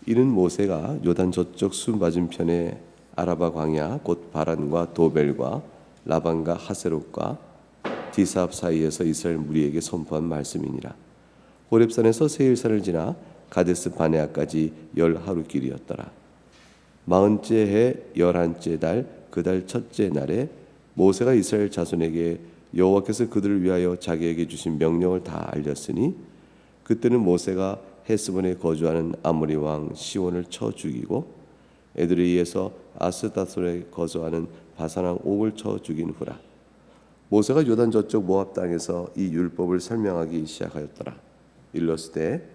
이는 모세가 요단 저쪽 수 맞은편에 아라바 광야 곧 바란과 도벨과 라반과 하세롯과 디삽 사이에서 이스라엘 무리에게 선포한 말씀이니라. 호렙산에서 세일산을 지나 가데스 바네아까지 10하루 길이었더라. 40째 해 11째 달 그 달 첫째 날에 모세가 이스라엘 자손에게 여호와께서 그들을 위하여 자기에게 주신 명령을 다 알렸으니 그때는 모세가 헤스본에 거주하는 아모리 왕 시온을 쳐 죽이고 에드레이에서 아스다솔에 거주하는 바산 왕 옥을 쳐 죽인 후라. 모세가 요단 저쪽 모압 땅에서 이 율법을 설명하기 시작하였더라. 일러스되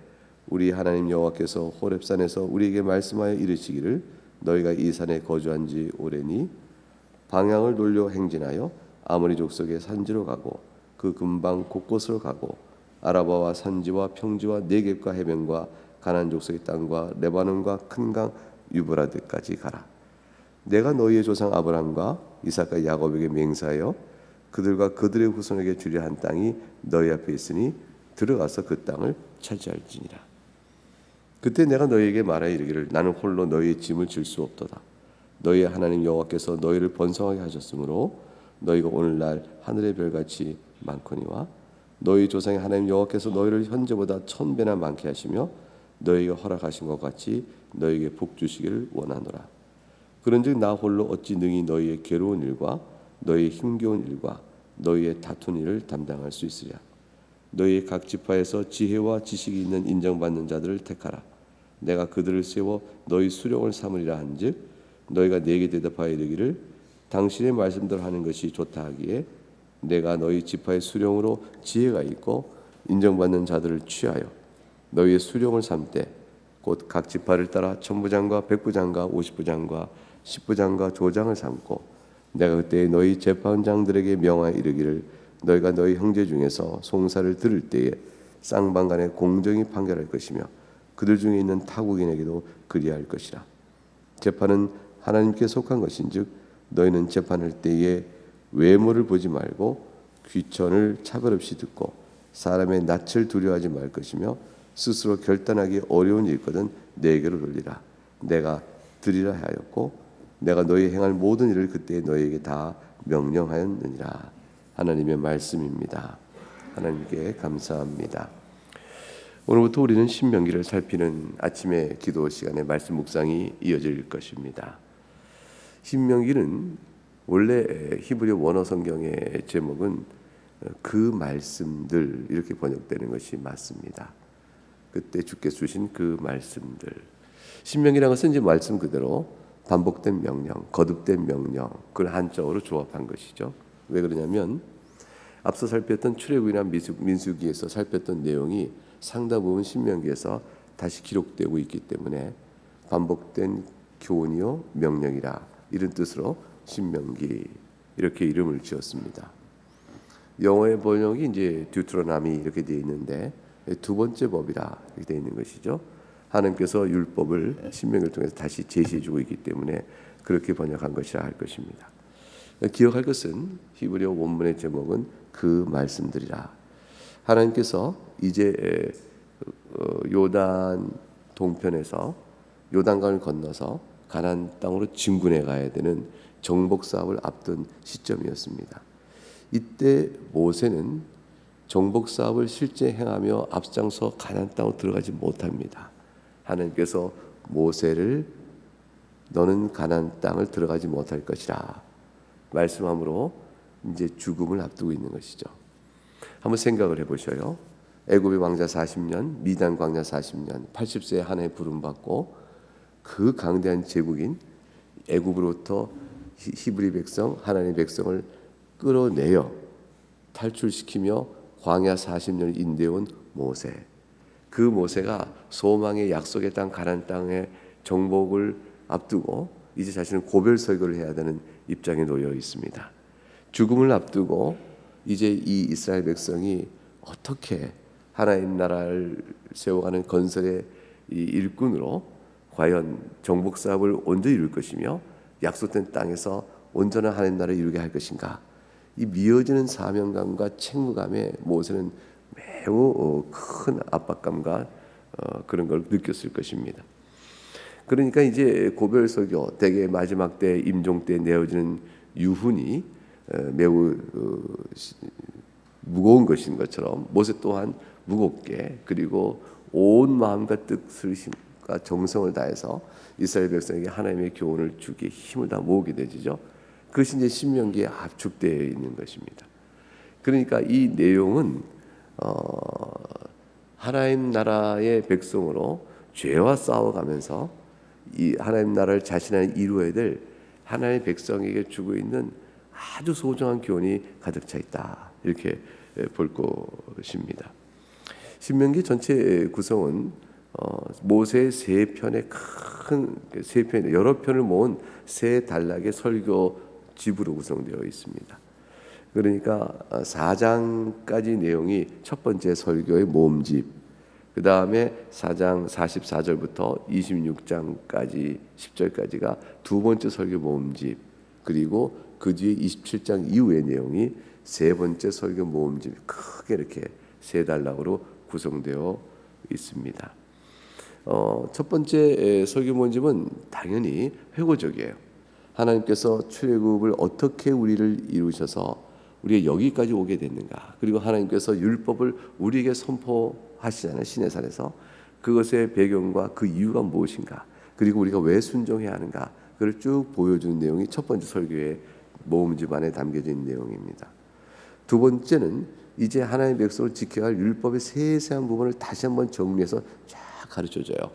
우리 하나님 여호와께서 호렙산에서 우리에게 말씀하여 이르시기를 너희가 이 산에 거주한 지 오래니 방향을 돌려 행진하여 아모리 족속의 산지로 가고 그 근방 곳곳으로 가고 아라바와 산지와 평지와 네겝과 해변과 가나안 족속의 땅과 레바논과 큰 강 유브라드까지 가라. 내가 너희의 조상 아브라함과 이삭과 야곱에게 맹세하여 그들과 그들의 후손에게 주려 한 땅이 너희 앞에 있으니 들어가서 그 땅을 차지할지니라. 그때 내가 너희에게 말하여 이르기를 나는 홀로 너희의 짐을 질 수 없도다. 너희의 하나님 여호와께서 너희를 번성하게 하셨으므로 너희가 오늘날 하늘의 별같이 많거니와 너희 조상의 하나님 여호와께서 너희를 현재보다 1000배나 많게 하시며 너희에게 허락하신 것 같이 너희에게 복 주시기를 원하노라. 그런즉 나 홀로 어찌 능히 너희의 괴로운 일과 너희의 힘겨운 일과 너희의 다툰 일을 담당할 수 있으랴. 너희의 각 지파에서 지혜와 지식이 있는 인정받는 자들을 택하라. 내가 그들을 세워 너희 수령을 삼으리라 한즉 너희가 내게 대답하여 이르기를 당신의 말씀대로 하는 것이 좋다 하기에 내가 너희 지파의 수령으로 지혜가 있고 인정받는 자들을 취하여 너희의 수령을 삼되 곧 각 지파를 따라 천부장과 백부장과 오십부장과 십부장과 조장을 삼고 내가 그때 너희 재판장들에게 명하여 이르기를 너희가 너희 형제 중에서 송사를 들을 때에 쌍방간에 공정히 판결할 것이며 그들 중에 있는 타국인에게도 그리할 것이라. 재판은 하나님께 속한 것인즉 너희는 재판할 때에 외모를 보지 말고 귀천을 차별 없이 듣고 사람의 낯을 두려워하지 말 것이며 스스로 결단하기 어려운 일거든 내게로 돌리라. 내가 드리라 하였고 내가 너희 행할 모든 일을 그때 너희에게 다 명령하였느니라. 하나님의 말씀입니다. 하나님께 감사합니다. 오늘부터 우리는 신명기를 살피는 아침의 기도 시간에 말씀 묵상이 이어질 것입니다. 신명기는 원래 히브리 원어 성경의 제목은 그 말씀들 이렇게 번역되는 것이 맞습니다. 그때 주께서 주신 그 말씀들. 신명기라는 것은 이제 말씀 그대로 반복된 명령, 거듭된 명령, 그걸 한자어로 조합한 것이죠. 왜 그러냐면 앞서 살폈던 출애굽이나 민수기에서 살폈던 내용이 상당 부분 신명기에서 다시 기록되고 있기 때문에 반복된 교훈이요 명령이라 이런 뜻으로 신명기 이렇게 이름을 지었습니다. 영어의 번역이 이제 듀트로나미 이렇게 되어 있는데 두 번째 법이라 이렇게 되어 있는 것이죠. 하나님께서 율법을 신명기를 통해서 다시 제시해주고 있기 때문에 그렇게 번역한 것이라 할 것입니다. 기억할 것은 히브리어 원문의 제목은 그 말씀들이라. 하나님께서 이제 요단 동편에서 요단강을 건너서 가나안 땅으로 진군해 가야 되는 정복 사업을 앞둔 시점이었습니다. 이때 모세는 정복 사업을 실제 행하며 앞장서 가나안 땅으로 들어가지 못합니다. 하나님께서 모세를 너는 가나안 땅을 들어가지 못할 것이라 말씀함으로 이제 죽음을 앞두고 있는 것이죠. 한번 생각을 해보셔요. 애굽의 왕자 40년, 미단 광야 40년, 80세에 하나의 부름 받고 그 강대한 제국인 애굽으로부터 히브리 백성, 하나님의 백성을 끌어내어 탈출시키며 광야 40년을 인도해온 모세. 그 모세가 소망의 약속의 땅 가나안 땅의 정복을 앞두고 이제 자신은 고별설교를 해야 되는 입장에 놓여 있습니다. 죽음을 앞두고 이제 이 이스라엘 백성이 어떻게 하나님 나라를 세워가는 건설의 이 일꾼으로 과연 정복 사업을 언제 이룰 것이며 약속된 땅에서 온전한 하나님 나라를 이루게 할 것인가. 이 미어지는 사명감과 책무감에 모세는 매우 큰 압박감과 그런 걸 느꼈을 것입니다. 그러니까 이제 고별 설교, 대개 마지막 때 임종 때 내어지는 유훈이 매우 무거운 것인 것처럼 모세 또한 무겁게 그리고 온 마음과 뜻을 정성을 다해서 이스라엘 백성에게 하나님의 교훈을 주기에 힘을 다 모으게 되죠. 그것이 이제 신명기에 압축되어 있는 것입니다. 그러니까 이 내용은 하나님 나라의 백성으로 죄와 싸워가면서 이 하나님 나라를 자신이 이루어야 될 하나님의 백성에게 주고 있는 아주 소중한 교훈이 가득 차 있다. 이렇게 볼 것입니다. 신명기 전체 구성은 모세의 세 편의 여러 편을 모은 세 단락의 설교 집으로 구성되어 있습니다. 그러니까 4장까지 내용이 첫 번째 설교의 모음집, 그 다음에 4장 44절부터 26장까지 10절까지가 두 번째 설교 모음집, 그리고 그 뒤에 27장 이후의 내용이 세 번째 설교 모음집, 크게 이렇게 세 단락으로 구성되어 있습니다. 첫 번째 설교 모음집은 당연히 회고적이에요. 하나님께서 출애굽을 어떻게 우리를 이루셔서 우리가 여기까지 오게 됐는가, 그리고 하나님께서 율법을 우리에게 선포하시잖아요. 시내산에서 그것의 배경과 그 이유가 무엇인가, 그리고 우리가 왜 순종해야 하는가, 그걸 쭉 보여주는 내용이 첫 번째 설교의 모음집 안에 담겨져 있는 내용입니다. 두 번째는 이제 하나님의 백성을 지켜야 할 율법의 세세한 부분을 다시 한번 정리해서 쫙 가르쳐줘요.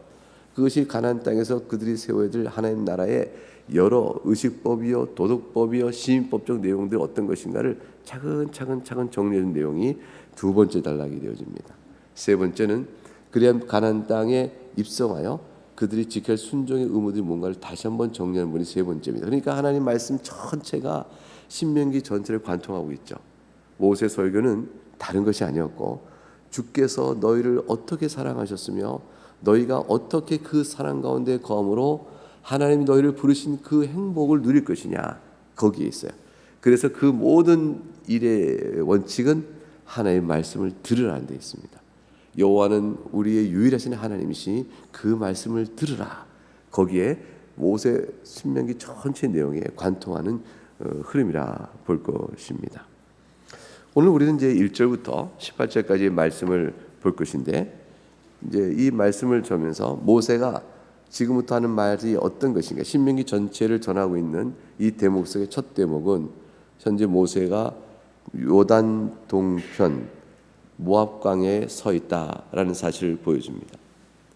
그것이 가나안 땅에서 그들이 세워야 될 하나님 나라의 여러 의식법이요, 도덕법이요, 시민법적 내용들 어떤 것인가를 차근차근 정리해준 내용이 두 번째 단락이 되어집니다. 세 번째는 그래야 가나안 땅에 입성하여 그들이 지킬 순종의 의무들이 뭔가를 다시 한번 정리하는 분이 세 번째입니다. 그러니까 하나님 말씀 전체가 신명기 전체를 관통하고 있죠. 모세 설교는 다른 것이 아니었고, 주께서 너희를 어떻게 사랑하셨으며 너희가 어떻게 그 사랑 가운데 거함으로 하나님이 너희를 부르신 그 행복을 누릴 것이냐, 거기에 있어요. 그래서 그 모든 일의 원칙은 하나님의 말씀을 들으라는 데 있습니다. 여호와는 우리의 유일하신 하나님이시 그 말씀을 들으라. 거기에 모세 신명기 전체 내용에 관통하는 흐름이라 볼 것입니다. 오늘 우리는 이제 1절부터 18절까지의 말씀을 볼 것인데, 이제 이 말씀을 전면서 모세가 지금부터 하는 말이 어떤 것인가, 신명기 전체를 전하고 있는 이 대목 속의 첫 대목은 현재 모세가 요단 동편 모압 강에 서 있다라는 사실을 보여줍니다.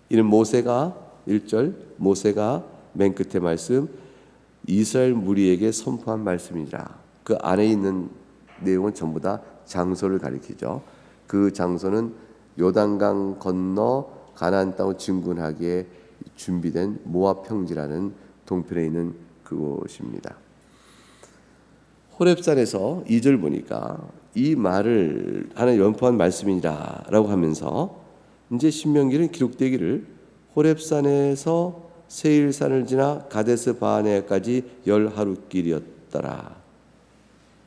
이는 모세가 1절, 모세가 맨 끝에 말씀 이스라엘 무리에게 선포한 말씀이라. 그 안에 있는 내용은 전부 다 장소를 가리키죠. 그 장소는 요단강 건너 가나안 땅을 진군하기에 준비된 모압 평지라는 동편에 있는 그곳입니다. 호렙산에서 2절 보니까 이 말을 하나님 연포한 말씀이라라고 하면서 이제 신명기는 기록되기를 호렙산에서 세일산을 지나 가데스 바네까지 10하루길이었더라.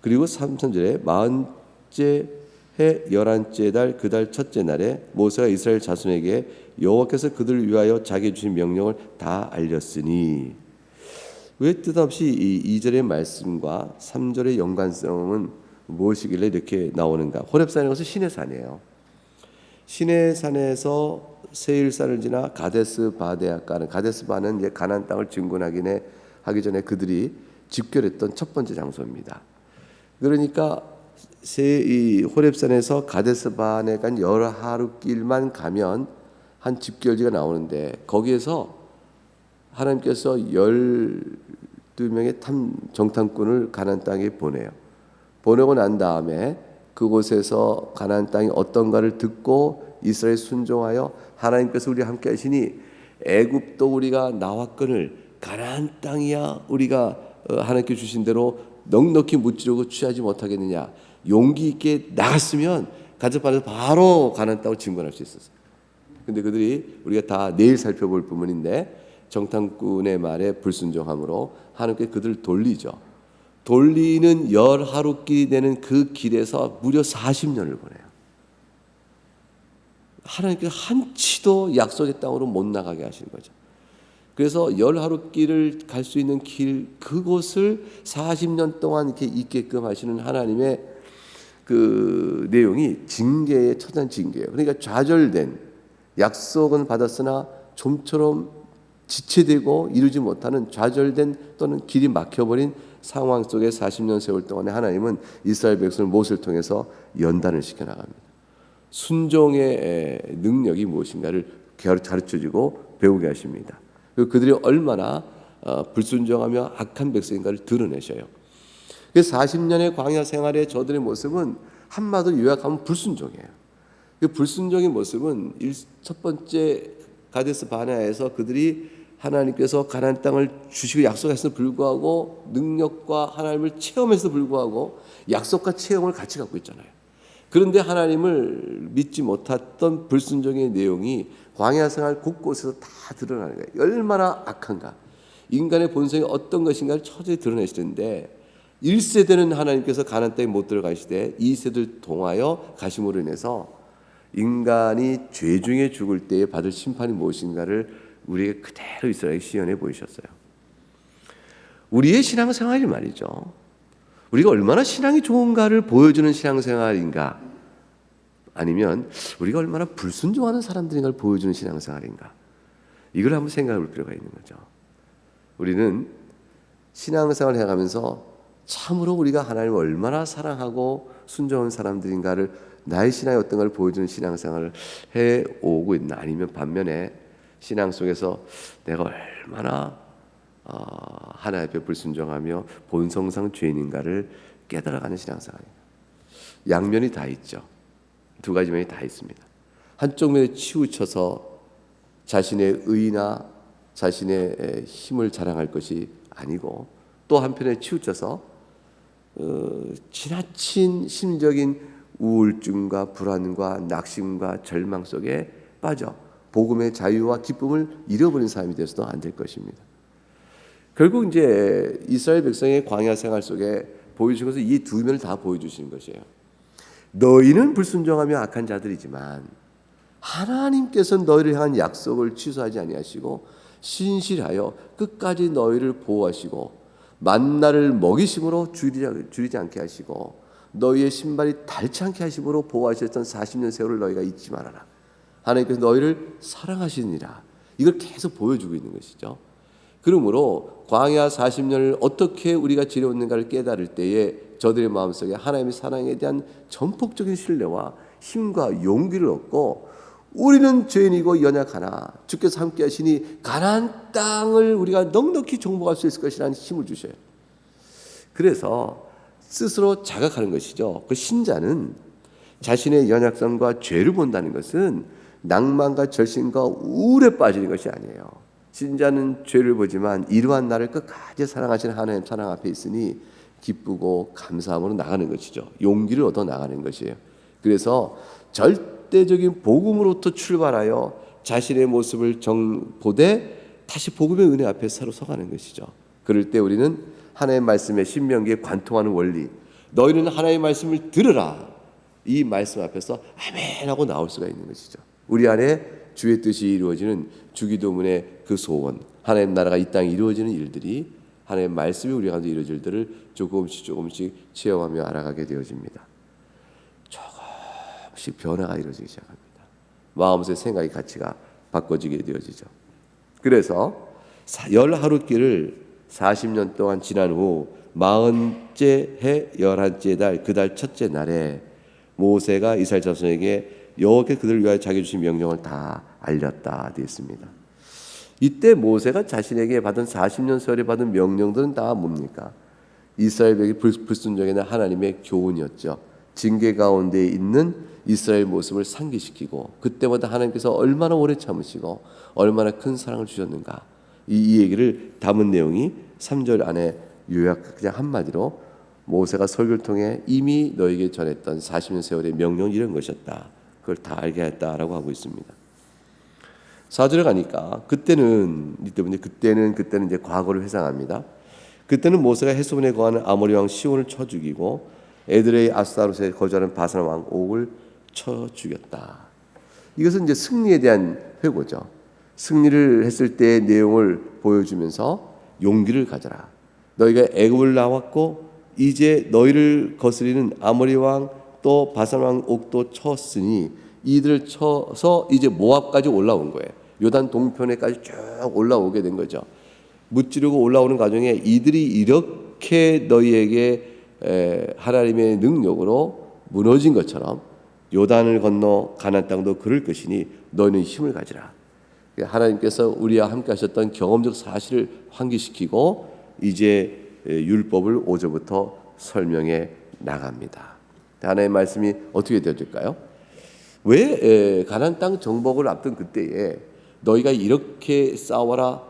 그리고 3절에 40째 해 11째 달 그 달 첫째 날에 모세가 이스라엘 자손에게 여호와께서 그들을 위하여 자기 주신 명령을 다 알렸으니. 왜 뜻없이 이 2절의 말씀과 3절의 연관성은 무엇이길래 이렇게 나오는가? 호렙산이라는 것은 시내산이에요. 시내산에서 세일산을 지나 가데스 바네아가는, 가데스 바는 이제 가나안 땅을 진군하기 전에 그들이 집결했던 첫 번째 장소입니다. 그러니까 이 호렙산에서 가데스 바네간 10하루길만 가면 한 집결지가 나오는데, 거기에서 하나님께서 12명의 정탐꾼을 가나안 땅에 보내요. 보내고 난 다음에 그곳에서 가나안 땅이 어떤가를 듣고 이스라엘 순종하여 하나님께서 우리와 함께 하시니 애굽도 우리가 나왔거늘 가나안 땅이야 우리가 하나님께 주신 대로 넉넉히 무찌르고 취하지 못하겠느냐. 용기 있게 나갔으면 가데스바네에서 바로 가나안 땅을 진군할 수 있었어요. 근데 그들이 우리가 다 내일 살펴볼 부분인데 정탐꾼의 말에 불순종함으로 하나님께 그들을 돌리죠. 돌리는 10하루길이 되는 그 길에서 무려 40년을 보내요. 하나님께서 한치도 약속의 땅으로 못 나가게 하시는 거죠. 그래서 열 하루 길을 갈 수 있는 길, 그곳을 40년 동안 이렇게 있게끔 하시는 하나님의 그 내용이 징계의 처단 징계예요. 그러니까 좌절된, 약속은 받았으나 좀처럼 지체되고 이루지 못하는 좌절된 또는 길이 막혀버린 상황 속에 40년 세월 동안에 하나님은 이스라엘 백성을 모세를 통해서 연단을 시켜나갑니다. 순종의 능력이 무엇인가를 가르쳐주고 배우게 하십니다. 그들이 얼마나 불순종하며 악한 백성인가를 드러내셔요. 40년의 광야 생활의 저들의 모습은 한마디로 요약하면 불순종이에요. 그 불순종의 모습은 첫 번째 가데스 바네아에서 그들이 하나님께서 가나안 땅을 주시고 약속했음에도 불구하고 능력과 하나님을 체험했음에도 불구하고 약속과 체험을 같이 갖고 있잖아요. 그런데 하나님을 믿지 못했던 불순종의 내용이 광야 생활 곳곳에서 다 드러나는 거예요. 얼마나 악한가, 인간의 본성이 어떤 것인가를 처절히 드러내시는데 1세대는 하나님께서 가나안 땅에 못 들어가시되 2세대를 통하여 가심으로 인해서 인간이 죄 중에 죽을 때에 받을 심판이 무엇인가를 우리에게 그대로 이스라엘에 시연해 보이셨어요. 우리의 신앙생활이 말이죠, 우리가 얼마나 신앙이 좋은가를 보여주는 신앙생활인가, 아니면 우리가 얼마나 불순종하는 사람들인가를 보여주는 신앙생활인가, 이걸 한번 생각해 볼 필요가 있는 거죠. 우리는 신앙생활을 해가면서 참으로 우리가 하나님을 얼마나 사랑하고 순종한 사람들인가를, 나의 신앙이 어떤 걸 보여주는 신앙생활을 해오고 있나, 아니면 반면에 신앙 속에서 내가 얼마나 하나님 앞에 불순종하며 본성상 죄인인가를 깨달아가는 신앙생활입니다. 양면이 다 있죠. 두 가지 면이 다 있습니다. 한쪽 면에 치우쳐서 자신의 의나 자신의 힘을 자랑할 것이 아니고, 또 한편에 치우쳐서 지나친 심적인 우울증과 불안과 낙심과 절망 속에 빠져 복음의 자유와 기쁨을 잃어버린 사람이 되어서도 안 될 것입니다. 결국 이제 이스라엘 백성의 광야 생활 속에 보여주신 것은 이 두 면을 다 보여주시는 것이에요. 너희는 불순종하며 악한 자들이지만 하나님께서 너희를 향한 약속을 취소하지 아니하시고 신실하여 끝까지 너희를 보호하시고 만나를 먹이심으로 줄이지 않게 하시고 너희의 신발이 닳지 않게 하심으로 보호하셨던 40년 세월을 너희가 잊지 말아라. 하나님께서 너희를 사랑하시니라. 이걸 계속 보여주고 있는 것이죠. 그러므로 광야 40년을 어떻게 우리가 지내왔는가를 깨달을 때에 저들의 마음속에 하나님의 사랑에 대한 전폭적인 신뢰와 힘과 용기를 얻고, 우리는 죄인이고 연약하나 주께서 함께 하시니 가나안 땅을 우리가 넉넉히 정복할 수 있을 것이라는 힘을 주셔요. 그래서 스스로 자각하는 것이죠. 그 신자는 자신의 연약성과 죄를 본다는 것은 낭만과 절신과 우울에 빠지는 것이 아니에요. 신자는 죄를 보지만 이러한 나를 끝까지 사랑하시는 하나님 사랑 앞에 있으니 기쁘고 감사함으로 나가는 것이죠. 용기를 얻어 나가는 것이에요. 그래서 절대적인 복음으로부터 출발하여 자신의 모습을 보되 다시 복음의 은혜 앞에 서로 서가는 것이죠. 그럴 때 우리는 하나님의 말씀에 신명기에 관통하는 원리, 너희는 하나님의 말씀을 들으라, 이 말씀 앞에서 아멘 하고 나올 수가 있는 것이죠. 우리 안에 주의 뜻이 이루어지는 주기도문의 그 소원, 하나님 나라가 이 땅에 이루어지는 일들이, 하나님의 말씀이 우리 가운데 이루어질 일들을 조금씩 체험하며 알아가게 되어집니다. 조금씩 변화가 이루어지기 시작합니다. 마음속의 생각의 가치가 바꿔지게 되어지죠. 그래서 열 하루길을 40년 동안 지난 후 40째 해 11째 달 그 달 첫째 날에 모세가 이스라엘 자손에게 여호와께서 그들을 위하여 자기 주신 명령을 다 알렸다 되어 있습니다. 이때 모세가 자신에게 받은 40년 세월에 받은 명령들은 다 뭡니까? 이스라엘에게 불순종에는 하나님의 교훈이었죠. 징계 가운데 있는 이스라엘 모습을 상기시키고, 그때마다 하나님께서 얼마나 오래 참으시고 얼마나 큰 사랑을 주셨는가, 이 얘기를 담은 내용이 3절 안에 요약, 그냥 한마디로 모세가 설교를 통해 이미 너에게 전했던 40년 세월의 명령 이런 것이었다, 그걸 다 알게 했다라고 하고 있습니다. 4절에 가니까 그때는 이제 과거를 회상합니다. 그때는 모세가 헤스본에 거하는 아모리 왕 시온을 쳐 죽이고 에드레이 아스타롯에 거주하는 바산 왕 옥을 쳐 죽였다. 이것은 이제 승리에 대한 회고죠. 승리를 했을 때의 내용을 보여주면서 용기를 가져라. 너희가 애굽을 나왔고 이제 너희를 거스리는 아모리 왕 또 바산 왕 옥도 쳤으니 이들을 쳐서 이제 모압까지 올라온 거예요. 요단 동편에까지 쭉 올라오게 된 거죠. 무찌르고 올라오는 과정에 이들이 이렇게 너희에게 하나님의 능력으로 무너진 것처럼 요단을 건너 가나안 땅도 그럴 것이니 너희는 힘을 가지라. 하나님께서 우리와 함께 하셨던 경험적 사실을 환기시키고 이제 율법을 5절부터 설명해 나갑니다. 하나님의 말씀이 어떻게 되어질까요? 왜 가나안 땅 정복을 앞둔 그때에 너희가 이렇게 싸워라,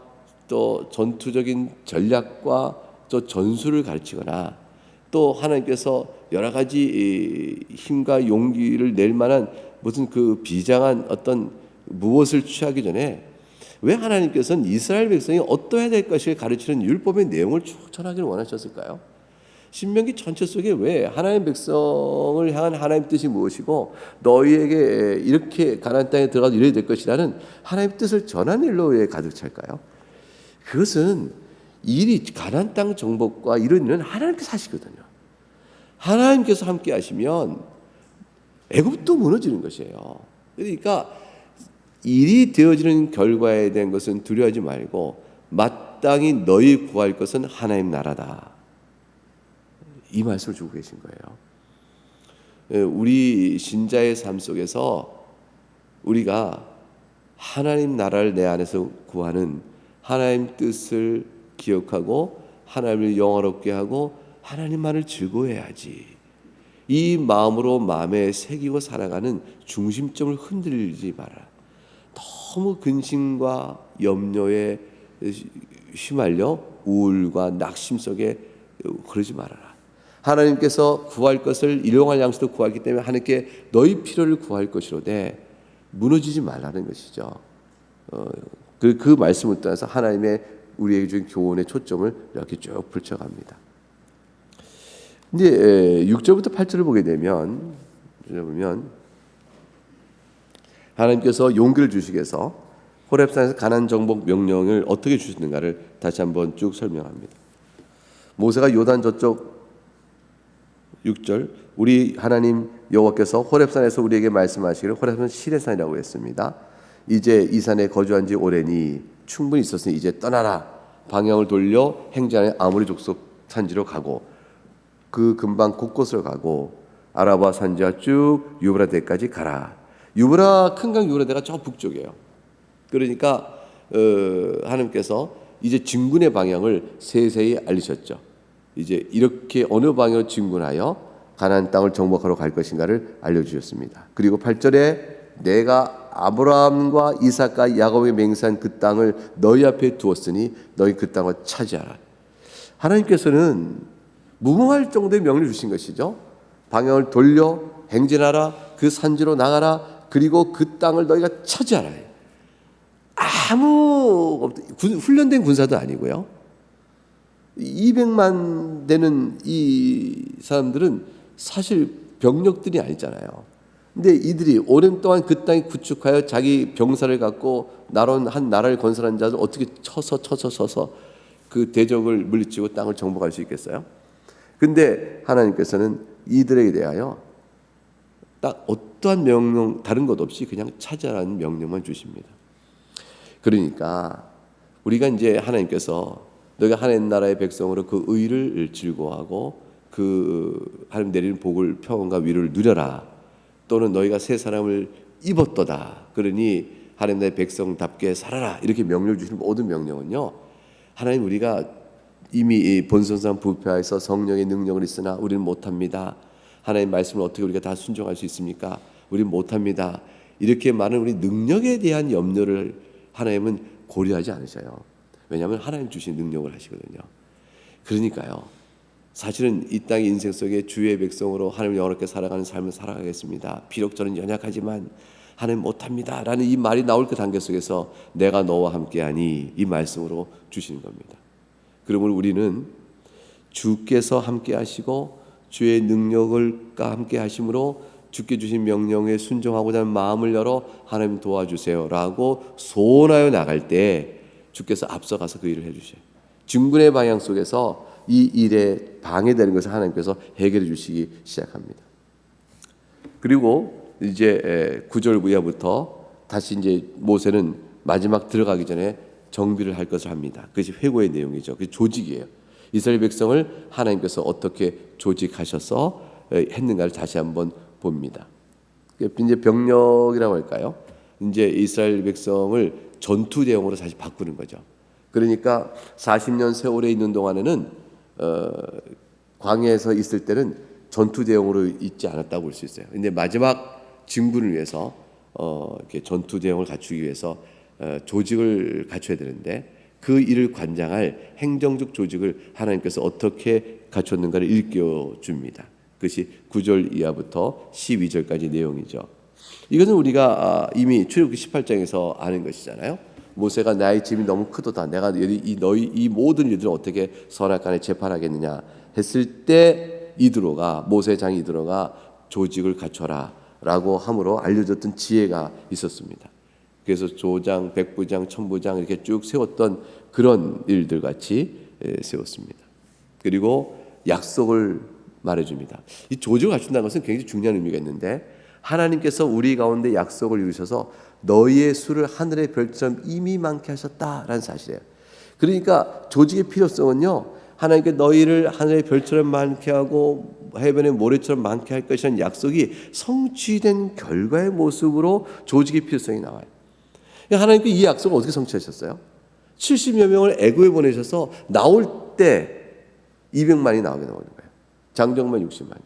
또 전투적인 전략과 또 전술을 가르치거나 또 하나님께서 여러 가지 힘과 용기를 낼 만한 무슨 그 비장한 어떤 무엇을 취하기 전에 왜 하나님께서는 이스라엘 백성이 어떠해야 될 것을 가르치는 율법의 내용을 쭉 전하기를 원하셨을까요? 신명기 전체 속에 왜 하나님 백성을 향한 하나님 뜻이 무엇이고 너희에게 이렇게 가나안 땅에 들어가서 이래야 될 것이라는 하나님 뜻을 전하는 일로 왜 가득 찰까요? 그것은 일이 가나안 땅 정복과 이런 일은 하나님께서 하시거든요. 하나님께서 함께 하시면 애굽도 무너지는 것이에요. 그러니까 일이 되어지는 결과에 대한 것은 두려워하지 말고 마땅히 너희 구할 것은 하나님 나라다. 이 말씀을 주고 계신 거예요. 우리 신자의 삶 속에서 우리가 하나님 나라를 내 안에서 구하는 하나님 뜻을 기억하고 하나님을 영화롭게 하고 하나님만을 즐거워해야지. 이 마음으로 마음에 새기고 살아가는 중심점을 흔들지 마라. 너무 근심과 염려에 휘말려 우울과 낙심 속에 그러지 말아라. 하나님께서 구할 것을 일용할 양식도 구하기 때문에 하나님께 너희 필요를 구할 것이로되 무너지지 말라는 것이죠. 그 말씀을 따라서 하나님의 우리에게 준 교훈의 초점을 이렇게 쭉 펼쳐갑니다. 근데 6절부터 8절을 보게 되면 하나님께서 용기를 주시기 위해서 호렙산에서 가나안 정복 명령을 어떻게 주시는가를 다시 한번 쭉 설명합니다. 모세가 요단 저쪽 6절 우리 하나님 여호와께서 호렙산에서 우리에게 말씀하시기를 호렙산 시내산이라고 했습니다. 이제 이 산에 거주한 지 오래니 충분히 있었으니 이제 떠나라. 방향을 돌려 행진하여 아모리 족속 산지로 가고 그 근방 곳곳을 가고 아라바 산지와 쭉 유브라데까지 가라. 유브라 큰강 유브라데가 저 북쪽이에요. 그러니까 하나님께서 이제 진군의 방향을 세세히 알리셨죠. 이제 이렇게 어느 방향으로 진군하여 가나안 땅을 정복하러 갈 것인가를 알려주셨습니다. 그리고 8절에 내가 아브라함과 이삭과 야곱에게 맹세한 그 땅을 너희 앞에 두었으니 너희 그 땅을 차지하라. 하나님께서는 무모할 정도의 명령을 주신 것이죠. 방향을 돌려 행진하라. 그 산지로 나가라. 그리고 그 땅을 너희가 차지하라. 아무 훈련된 군사도 아니고요. 200만 되는 이 사람들은 사실 병력들이 아니잖아요. 근데 이들이 오랜 동안 그 땅에 구축하여 자기 병사를 갖고 한 나라를 건설한 자들 어떻게 쳐서 그 대적을 물리치고 땅을 정복할 수 있겠어요? 근데 하나님께서는 이들에게 대하여 딱 어떠한 명령 다른 것 없이 그냥 차지하라는 명령만 주십니다. 그러니까 우리가 이제 하나님께서 너희가 하나님 나라의 백성으로 그 의를 즐거워하고 그 하나님 내리는 복을 평안과 위로를 누려라. 또는 너희가 새 사람을 입었도다. 그러니 하나님 나라의 백성답게 살아라. 이렇게 명령 주시는 모든 명령은요. 하나님 우리가 이미 본성상 부패하여서 성령의 능력을 있으나 우리는 못합니다. 하나님 말씀을 어떻게 우리가 다 순종할 수 있습니까? 우리는 못합니다. 이렇게 많은 우리 능력에 대한 염려를 하나님은 고려하지 않으셔요. 왜냐하면 하나님 주신 능력을 하시거든요. 그러니까요. 사실은 이 땅의 인생 속에 주의 백성으로 하나님을 영원하게 살아가는 삶을 살아가겠습니다. 비록 저는 연약하지만 하나님 못합니다 라는 이 말이 나올 그 단계 속에서 내가 너와 함께하니 이 말씀으로 주시는 겁니다. 그러므로 우리는 주께서 함께 하시고 주의 능력과 함께 하심으로 주께 주신 명령에 순종하고자 하는 마음을 열어 하나님 도와주세요라고 소원하여 나갈 때 주께서 앞서가서 그 일을 해주셔요. 중군의 방향 속에서 이 일에 방해되는 것을 하나님께서 해결해 주시기 시작합니다. 그리고 이제 9절 이하부터 다시 이제 모세는 마지막 들어가기 전에 정비를 할 것을 합니다. 그것이 회고의 내용이죠. 그 조직이에요. 이스라엘 백성을 하나님께서 어떻게 조직하셔서 했는가를 다시 한번 봅니다. 이제 병력이라고 할까요? 이제 이스라엘 백성을 전투 대용으로 다시 바꾸는 거죠. 그러니까 40년 세월에 있는 동안에는 광야에서 있을 때는 전투 대용으로 있지 않았다고 볼 수 있어요. 근데 마지막 진군을 위해서 이렇게 전투 대용을 갖추기 위해서 조직을 갖춰야 되는데 그 일을 관장할 행정적 조직을 하나님께서 어떻게 갖췄는가를 일깨워 줍니다. 그것이 9절 이하부터 12절까지 내용이죠. 이것은 우리가 이미 출애굽기 18장에서 아는 것이잖아요. 모세가 나의 짐이 너무 크도다. 내가 이 모든 일들을 어떻게 선악간에 재판하겠느냐 했을 때 이드로가 모세의 장 이드로가 조직을 갖춰라 라고 함으로 알려졌던 지혜가 있었습니다. 그래서 조장, 백부장, 천부장 이렇게 쭉 세웠던 그런 일들 같이 세웠습니다. 그리고 약속을 말해줍니다. 이 조직을 갖춘다는 것은 굉장히 중요한 의미가 있는데 하나님께서 우리 가운데 약속을 이루셔서 너희의 수를 하늘의 별처럼 이미 많게 하셨다라는 사실이에요. 그러니까 조직의 필요성은요, 하나님께 너희를 하늘의 별처럼 많게 하고 해변의 모래처럼 많게 할 것이라는 약속이 성취된 결과의 모습으로 조직의 필요성이 나와요. 하나님께 이 약속을 어떻게 성취하셨어요? 70여 명을 애굽에 보내셔서 나올 때 200만이 나오게 나오는 거예요. 장정만 60만.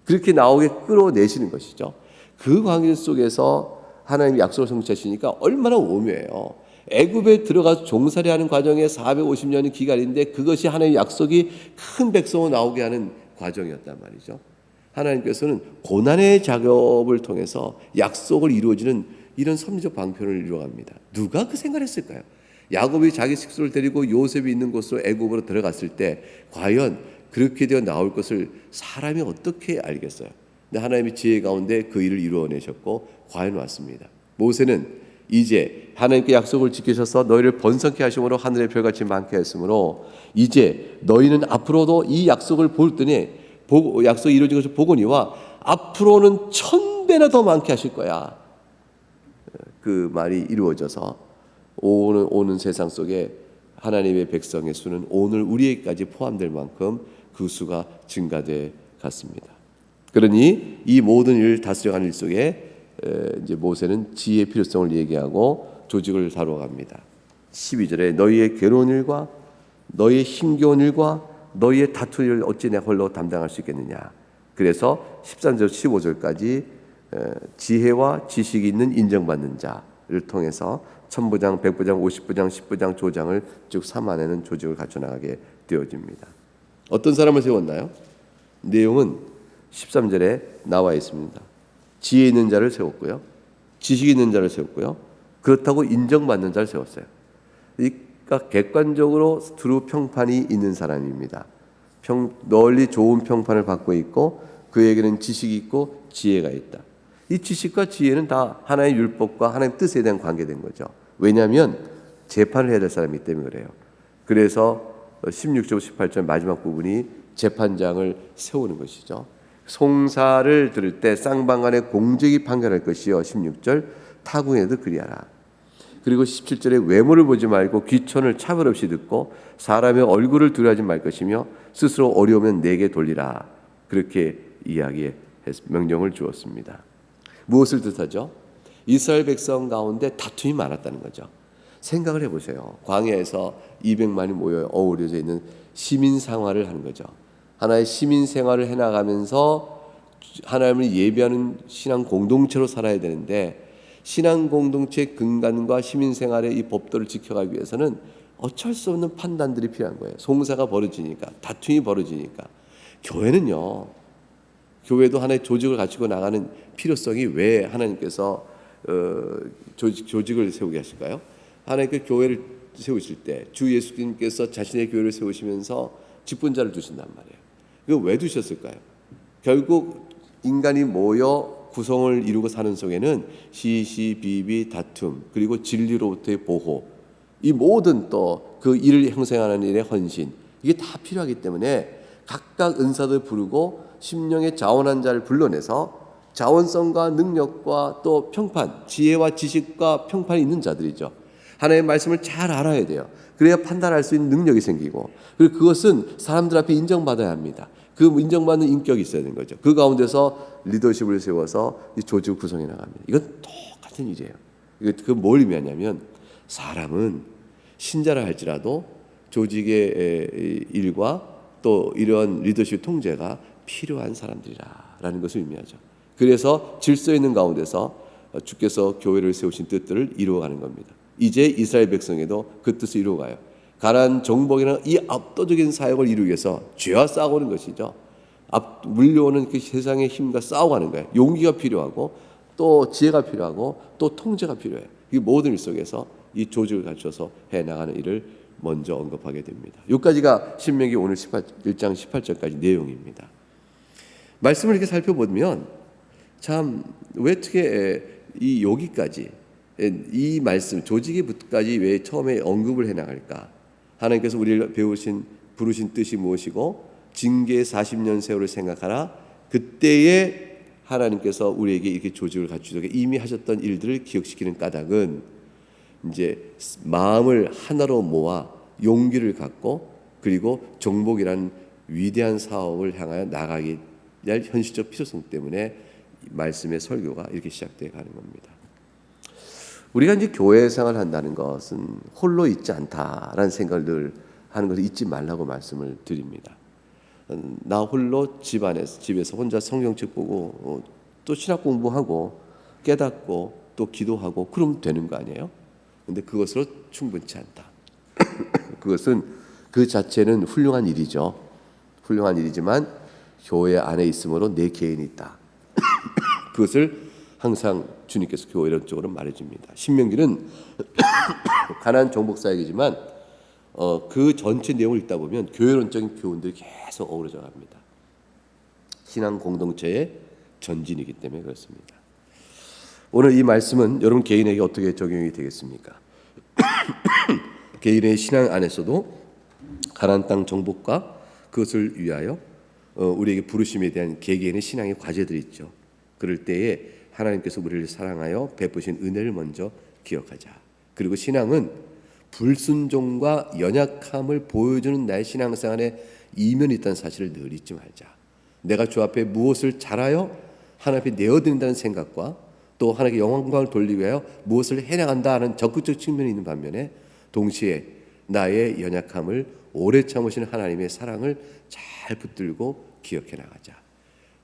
그렇게 나오게 끌어내시는 것이죠. 그 광야 속에서 하나님이 약속을 성취하시니까 얼마나 오묘해요. 애굽에 들어가서 종살이하는 과정에 450년의 기간인데 그것이 하나님의 약속이 큰 백성으로 나오게 하는 과정이었단 말이죠. 하나님께서는 고난의 작업을 통해서 약속을 이루어지는 이런 섭리적 방편을 이루어갑니다. 누가 그 생각을 했을까요? 야곱이 자기 식구를 데리고 요셉이 있는 곳으로 애굽으로 들어갔을 때 과연 그렇게 되어 나올 것을 사람이 어떻게 알겠어요? 근데 하나님의 지혜 가운데 그 일을 이루어내셨고 과연 왔습니다. 모세는 이제 하나님께 약속을 지키셔서 너희를 번성케 하심으로 하늘의 별같이 많게 했으므로 이제 너희는 앞으로도 이 약속을 볼 때니 약속이 이루어진 것을 보거니와 앞으로는 1000배나 더 많게 하실 거야. 그 말이 이루어져서 오는 세상 속에 하나님의 백성의 수는 오늘 우리에게까지 포함될 만큼 그 수가 증가돼 갔습니다. 그러니 이 모든 일을 다스려가는 일 속에 이제 모세는 지혜의 필요성을 얘기하고 조직을 다뤄갑니다. 12절에 너희의 괴로운 일과 너희의 힘겨운 일과 너희의 다투는 일을 어찌 내 홀로 담당할 수 있겠느냐. 그래서 13절 15절까지 지혜와 지식이 있는 인정받는 자를 통해서 천부장, 백부장, 50부장, 10부장, 조장을 쭉 삼아내는 조직을 갖춰나가게 되어집니다. 어떤 사람을 세웠나요? 내용은 13절에 나와 있습니다. 지혜 있는 자를 세웠고요. 지식 있는 자를 세웠고요. 그렇다고 인정받는 자를 세웠어요. 그러니까 객관적으로 두루 평판이 있는 사람입니다. 널리 좋은 평판을 받고 있고 그에게는 지식이 있고 지혜가 있다. 이 지식과 지혜는 다 하나의 율법과 하나님의 뜻에 대한 관계된 거죠. 왜냐하면 재판을 해야 될 사람이기 때문에 그래요. 그래서 16절 18절 마지막 부분이 재판장을 세우는 것이죠. 송사를 들을 때 쌍방간에 공정히 판결할 것이요. 16절 타궁에도 그리하라. 그리고 17절에 외모를 보지 말고 귀천을 차별 없이 듣고 사람의 얼굴을 두려워하지 말 것이며 스스로 어려우면 내게 돌리라. 그렇게 명령을 주었습니다. 무엇을 뜻하죠? 이스라엘 백성 가운데 다툼이 많았다는 거죠. 생각을 해보세요. 광야에서 200만이 모여 어우러져 있는 시민 생활을 하는 거죠. 하나의 시민 생활을 해나가면서 하나님을 예배하는 신앙 공동체로 살아야 되는데 신앙 공동체의 근간과 시민 생활의 이 법도를 지켜가기 위해서는 어쩔 수 없는 판단들이 필요한 거예요. 송사가 벌어지니까, 다툼이 벌어지니까. 교회도 하나의 조직을 갖추고 나가는 필요성이 왜 하나님께서 조직을 세우게 하실까요? 하나님께 교회를 세우실 때 주 예수님께서 자신의 교회를 세우시면서 직분자를 두신단 말이에요. 이거 왜 두셨을까요? 결국 인간이 모여 구성을 이루고 사는 속에는 시시비비 다툼, 그리고 진리로부터의 보호, 이 모든 또 그 일을 형성하는 일의 헌신, 이게 다 필요하기 때문에 각각 은사들 부르고 심령의 자원한 자를 불러내서 자원성과 능력과 또 평판, 지혜와 지식과 평판이 있는 자들이죠. 하나님의 말씀을 잘 알아야 돼요. 그래야 판단할 수 있는 능력이 생기고, 그리고 그것은 사람들 앞에 인정받아야 합니다. 그 인정받는 인격이 있어야 되는 거죠. 그 가운데서 리더십을 세워서 이 조직을 구성해 나갑니다. 이건 똑같은 일이에요. 그 뭘 의미하냐면, 사람은 신자라 할지라도 조직의 일과 또 이러한 리더십 통제가 필요한 사람들이라는 것을 의미하죠. 그래서 질서 있는 가운데서 주께서 교회를 세우신 뜻들을 이루어가는 겁니다. 이제 이스라엘 백성에도 그 뜻을 이루어가요. 가나안 정복이라는 이 압도적인 사역을 이루기 위해서 죄와 싸우는 것이죠. 물려오는 그 세상의 힘과 싸워가는 거예요. 용기가 필요하고 또 지혜가 필요하고 또 통제가 필요해요. 이 모든 일 속에서 이 조직을 갖춰서 해나가는 일을 먼저 언급하게 됩니다. 여기까지가 신명기 오늘 1장 18절까지 내용입니다. 말씀을 이렇게 살펴보면 참 왜 어떻게 이 여기까지 이 말씀 조직의 부까지 왜 처음에 언급을 해나갈까? 하나님께서 우리를 부르신 뜻이 무엇이고 징계의 40년 세월을 생각하라. 그때에 하나님께서 우리에게 이렇게 조직을 갖추게 이미 하셨던 일들을 기억시키는 까닭은 이제 마음을 하나로 모아 용기를 갖고 그리고 정복이라는 위대한 사업을 향하여 나가기 할 현실적 필요성 때문에 말씀의 설교가 이렇게 시작되어 가는 겁니다. 우리가 이제 교회 생활을 한다는 것은 홀로 있지 않다라는 생각을 늘 하는 것을 잊지 말라고 말씀을 드립니다. 나 홀로 집에서 혼자 성경책 보고 또 신학 공부하고 깨닫고 또 기도하고 그러면 되는 거 아니에요? 근데 그것으로 충분치 않다. 그것은 그 자체는 훌륭한 일이죠. 훌륭한 일이지만 교회 안에 있으므로 내 개인이 있다. 그것을 항상 주님께서 교회론적으로 말해줍니다. 신명기는 가나안 정복 사역이지만 그 전체 내용을 읽다 보면 교회론적인 교훈들이 계속 어우러져 갑니다. 신앙 공동체의 전진이기 때문에 그렇습니다. 오늘 이 말씀은 여러분 개인에게 어떻게 적용이 되겠습니까? 개인의 신앙 안에서도 가나안 땅 정복과 그것을 위하여 우리에게 부르심에 대한 개개인의 신앙의 과제들이 있죠. 그럴 때에 하나님께서 우리를 사랑하여 베푸신 은혜를 먼저 기억하자. 그리고 신앙은 불순종과 연약함을 보여주는 나의 신앙생활에 이면이 있다는 사실을 늘 잊지 말자. 내가 주 앞에 무엇을 잘하여 하나님 앞에 내어드린다는 생각과 또 하나님께 영광을 돌리기 위하여 무엇을 해나간다 하는 적극적 측면이 있는 반면에 동시에 나의 연약함을 오래 참으시는 하나님의 사랑을 잘 붙들고 기억해 나가자.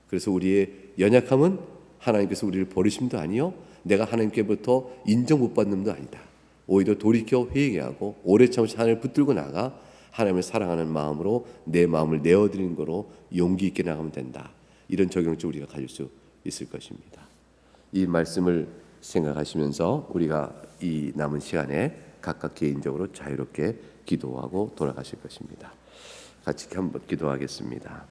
그래서 우리의 연약함은 하나님께서 우리를 버리심도 아니요 내가 하나님께부터 인정 못 받는 놈도 아니다. 오히려 돌이켜 회개하고 오래 참으신 하나님을 붙들고 나가 하나님을 사랑하는 마음으로 내 마음을 내어드리는 거로 용기 있게 나가면 된다. 이런 적용점 우리가 가질 수 있을 것입니다. 이 말씀을 생각하시면서 우리가 이 남은 시간에 각각 개인적으로 자유롭게 기도하고 돌아가실 것입니다. 같이 한번 기도하겠습니다.